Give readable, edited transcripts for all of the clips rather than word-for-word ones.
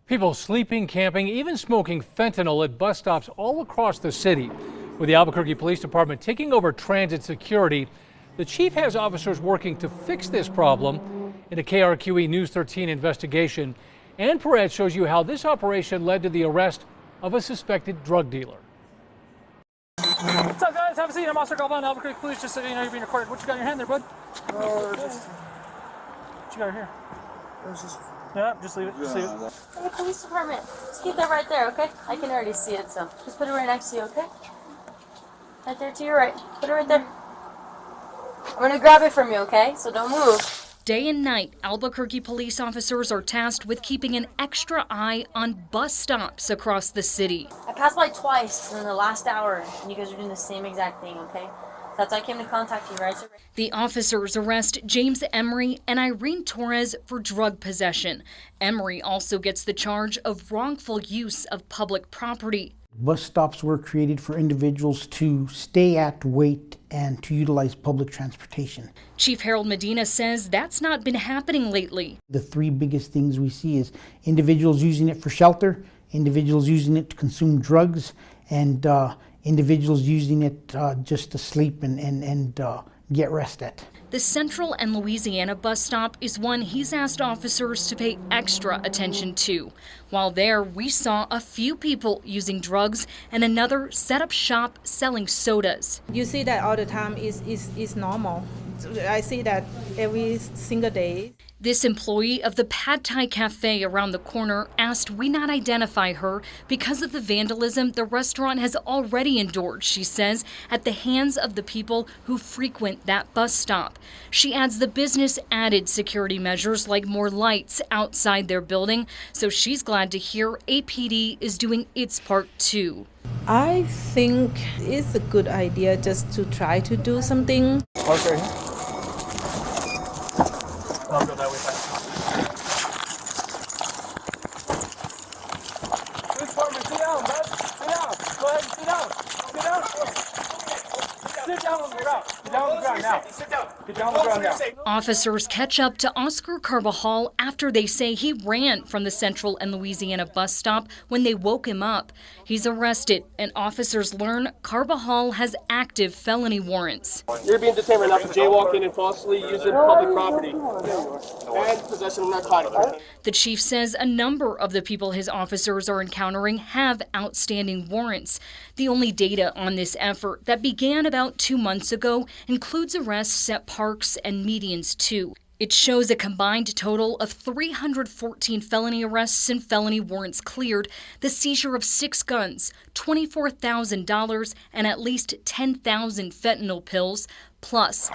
People sleeping, camping, even smoking fentanyl at bus stops all across the city. With the Albuquerque Police Department taking over transit security, the chief has officers working to fix this problem. In a KRQE News 13 investigation, Ann Perez shows you how this operation led to the arrest of a suspected drug dealer. What's up, guys? Have a seat. I'm Officer Galvan, Albuquerque Police, just so you know you're being recorded. What you got in your hand there, bud? What you got here? Yeah, just leave it. Just leave it. Hey, police department. Just keep that right there, okay? I can already see it, so just put it right next to you, okay? Right there to your right. Put it right there. I'm gonna grab it from you, okay? So don't move. Day and night, Albuquerque police officers are tasked with keeping an extra eye on bus stops across the city. I passed by twice in the last hour, and you guys are doing the same exact thing, okay? That's why I came to contact you, right? The officers arrest James Emery and Irene Torres for drug possession. Emery also gets the charge of wrongful use of public property. Bus stops were created for individuals to stay at, wait, and to utilize public transportation. Chief Harold Medina says that's not been happening lately. The three biggest things we see is individuals using it for shelter, individuals using it to consume drugs, and individuals using it just to sleep and get rest at. The Central and Louisiana bus stop is one he's asked officers to pay extra attention to. While there, we saw a few people using drugs and another set up shop selling sodas. You see that all the time is normal. I see that every single day. This employee of the Pad Thai Cafe around the corner asked we not identify her because of the vandalism the restaurant has already endured, she says, at the hands of the people who frequent that bus stop. She adds the business added security measures like more lights outside their building, so she's glad to hear APD is doing its part too. I think it's a good idea just to try to do something. Okay. I'll go that way back. Police department, sit down, bud. Sit down. Go ahead and sit down. Sit down. Sit down on the ground. Get down on the ground now. Sit down. Get down on the ground now. Officers catch up to Oscar Carbajal after they say he ran from the Central and Louisiana bus stop when they woke him up. He's arrested, and officers learn Carbajal has active felony warrants. You're being detained right now for jaywalking and falsely using public property and possession of narcotics. The chief says a number of the people his officers are encountering have outstanding warrants. The only data on this effort that began about 2 months ago includes arrests at parks and medians too. It shows a combined total of 314 felony arrests and felony warrants cleared, the seizure of 6 guns, $24,000, and at least 10,000 fentanyl pills, plus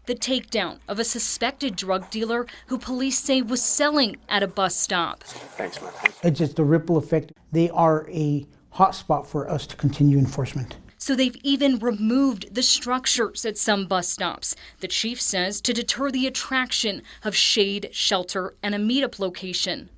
the takedown of a suspected drug dealer who police say was selling at a bus stop. Thanks, man. It's just a ripple effect. They are a hotspot for us to continue enforcement. So they've even removed the structures at some bus stops, the chief says, to deter the attraction of shade, shelter, and a meetup location.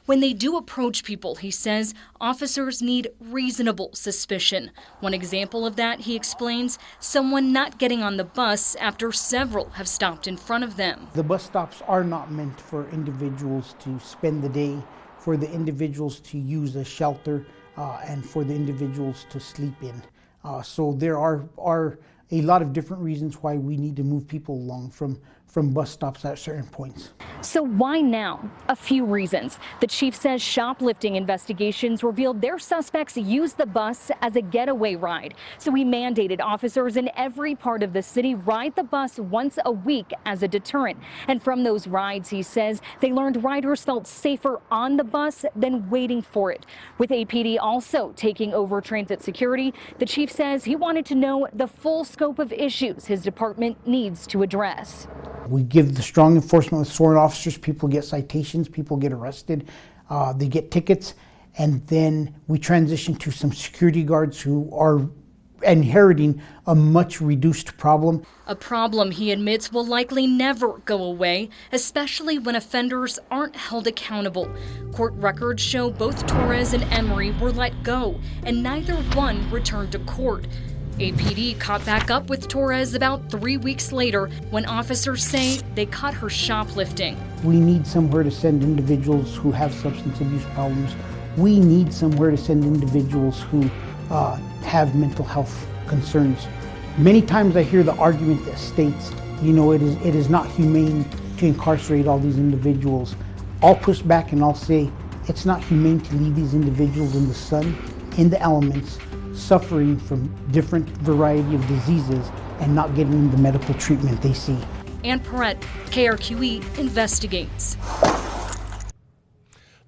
When they do approach people, he says, officers need reasonable suspicion. One example of that, he explains, someone not getting on the bus after several have stopped in front of them. The bus stops are not meant for individuals to spend the day, for the individuals to use as shelter, and for the individuals to sleep in. So there are a lot of different reasons why we need to move people along from bus stops at certain points. So why now? A few reasons. The chief says shoplifting investigations revealed their suspects used the bus as a getaway ride. So he mandated officers in every part of the city ride the bus once a week as a deterrent. And from those rides, he says, they learned riders felt safer on the bus than waiting for it. With APD also taking over transit security, the chief says he wanted to know the full scope of issues his department needs to address. We give the strong enforcement with sworn officers. People get citations, people get arrested, they get tickets, and then we transition to some security guards who are inheriting a much reduced problem. A problem he admits will likely never go away, especially when offenders aren't held accountable. Court records show both Torres and Emery were let go, and neither one returned to court. APD caught back up with Torres about 3 weeks later when officers say they caught her shoplifting. We need somewhere to send individuals who have substance abuse problems. We need somewhere to send individuals who have mental health concerns. Many times I hear the argument that states, you know, it is not humane to incarcerate all these individuals. I'll push back and I'll say it's not humane to leave these individuals in the sun, in the elements, suffering from different variety of diseases and not getting them the medical treatment they see. Ann Perrette, KRQE investigates.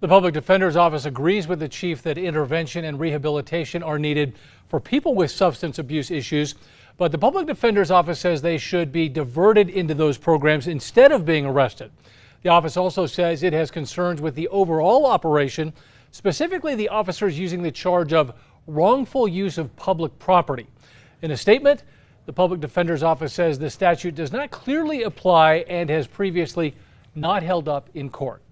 The Public Defender's Office agrees with the chief that intervention and rehabilitation are needed for people with substance abuse issues, but the Public Defender's Office says they should be diverted into those programs instead of being arrested. The office also says it has concerns with the overall operation, specifically the officers using the charge of wrongful use of public property. In a statement, the Public Defender's Office says the statute does not clearly apply and has previously not held up in court.